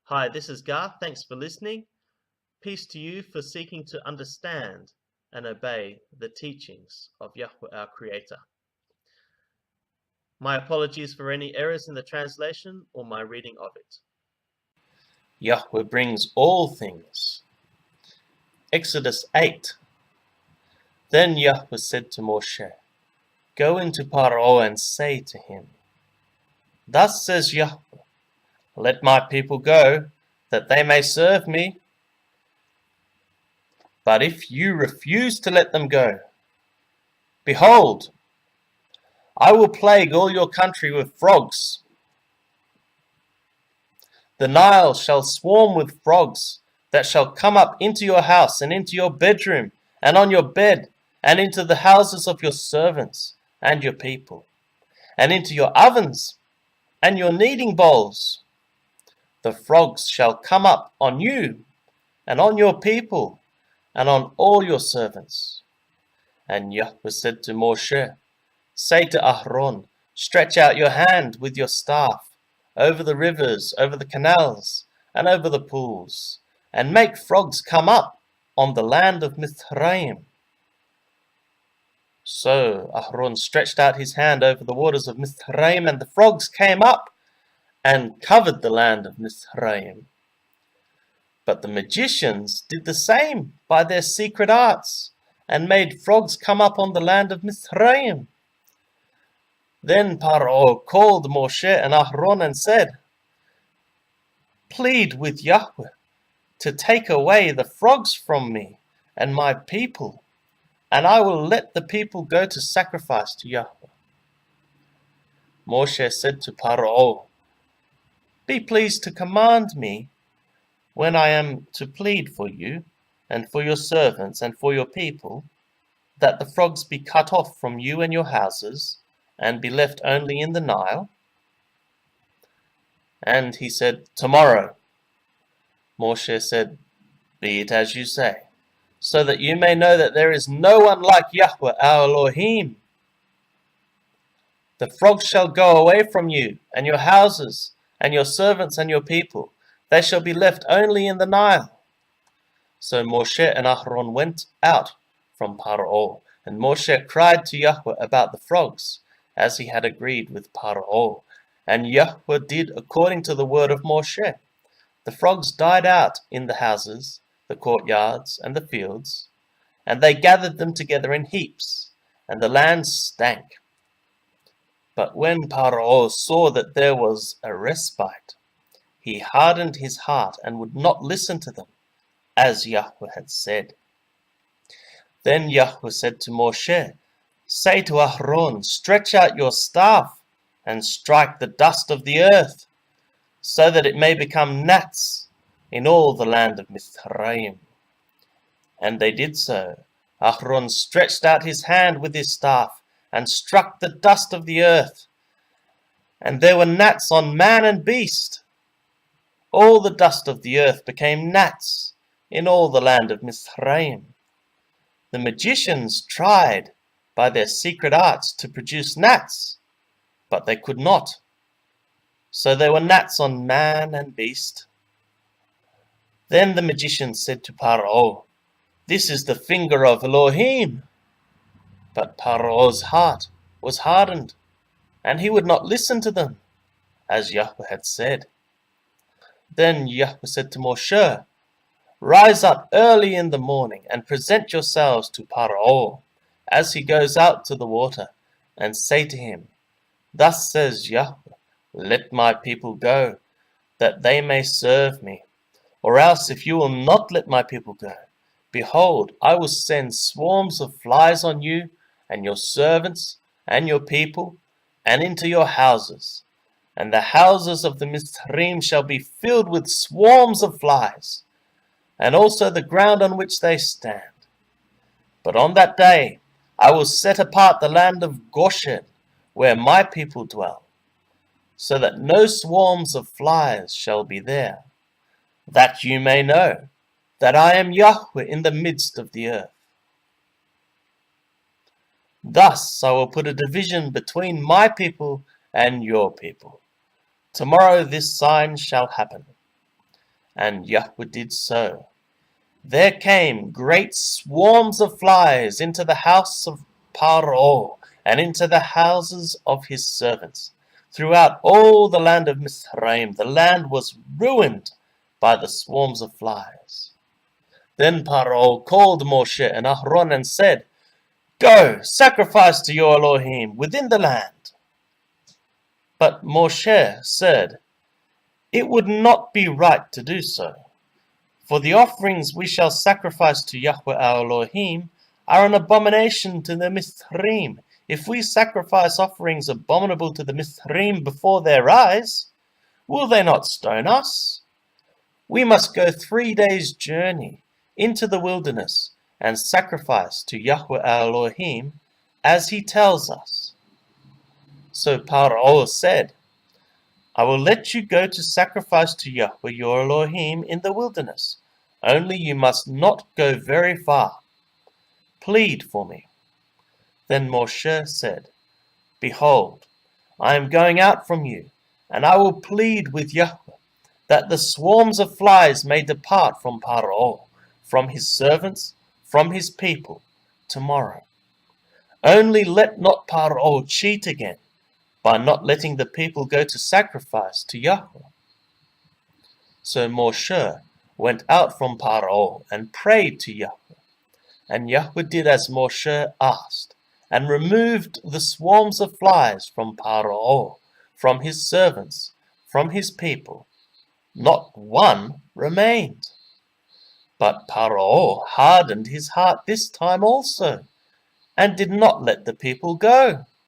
Hi, this is Garth. Thanks for listening. Peace to you for seeking to understand and obey the teachings of Yahweh our Creator. My apologies for any errors in the translation or my reading of it. Yahweh brings all things. Exodus 8. Then Yahweh said to Moshe, Go into Paro and say to him, Thus says Yahweh, Let my people go, that they may serve me. But if you refuse to let them go, behold, I will plague all your country with frogs. The Nile shall swarm with frogs that shall come up into your house and into your bedroom and on your bed and into the houses of your servants and your people and into your ovens and your kneading bowls. The frogs shall come up on you and on your people and on all your servants. And Yahweh said to Moshe, Say to Aaron, Stretch out your hand with your staff over the rivers, over the canals, and over the pools, and make frogs come up on the land of Mithraim. So Aaron stretched out his hand over the waters of Mithraim, and the frogs came up and covered the land of Mithraim. But the magicians did the same by their secret arts, and made frogs come up on the land of Mithraim. Then Paro called Moshe and Aaron and said, Plead with Yahweh to take away the frogs from me and my people, and I will let the people go to sacrifice to Yahweh. Moshe said to Paro, Be pleased to command me when I am to plead for you and for your servants and for your people, that the frogs be cut off from you and your houses, and be left only in the Nile? And he said, Tomorrow. Moshe said, Be it as you say, so that you may know that there is no one like Yahweh our Elohim. The frogs shall go away from you, and your houses, and your servants and your people. They shall be left only in the Nile. So Moshe and Aaron went out from Paro, and Moshe cried to Yahweh about the frogs, as he had agreed with Paro. And Yahweh did according to the word of Moshe. The frogs died out in the houses, the courtyards, and the fields, and they gathered them together in heaps, and the land stank. But when Paro saw that there was a respite, he hardened his heart and would not listen to them, as Yahweh had said. Then Yahweh said to Moshe, Say to Aaron, Stretch out your staff and strike the dust of the earth, so that it may become gnats in all the land of Mithraim. And they did so. Aaron stretched out his hand with his staff and struck the dust of the earth, and there were gnats on man and beast. All the dust of the earth became gnats in all the land of Mithraim. The magicians tried by their secret arts to produce gnats, but they could not. So there were gnats on man and beast. Then the magician said to Paro, This is the finger of Elohim. But Paro's heart was hardened, and he would not listen to them, as Yahweh had said. Then Yahweh said to Moshe, Rise up early in the morning and present yourselves to Paro as he goes out to the water, and say to him, Thus says Yahweh, Let my people go, that they may serve me. Or else, if you will not let my people go, behold, I will send swarms of flies on you and your servants and your people, and into your houses. And the houses of the Mithraim shall be filled with swarms of flies, and also the ground on which they stand. But on that day I will set apart the land of Goshen, where my people dwell, so that no swarms of flies shall be there, that you may know that I am Yahweh in the midst of the earth. Thus I will put a division between my people and your people. Tomorrow this sign shall happen. And Yahweh did so. There came great swarms of flies into the house of Paro, and into the houses of his servants. Throughout all the land of Mizraim, the land was ruined by the swarms of flies. Then Paro called Moshe and Aaron and said, Go, sacrifice to your Elohim within the land. But Moshe said, It would not be right to do so. For the offerings we shall sacrifice to Yahweh our Elohim are an abomination to the Mizraim. If we sacrifice offerings abominable to the Mizraim before their eyes, will they not stone us? We must go 3 days' journey into the wilderness and sacrifice to Yahweh our Elohim as he tells us. So Paro said, I will let you go to sacrifice to Yahweh your Elohim in the wilderness. Only you must not go very far. Plead for me. Then Moshe said, Behold, I am going out from you, and I will plead with Yahweh, that the swarms of flies may depart from Paro, from his servants, from his people, tomorrow. Only let not Paro cheat again, by not letting the people go to sacrifice to Yahweh. So Moshe went out from Paro and prayed to Yahweh. And Yahweh did as Moshe asked, and removed the swarms of flies from Paro, from his servants, from his people. Not one remained. But Paro hardened his heart this time also, and did not let the people go.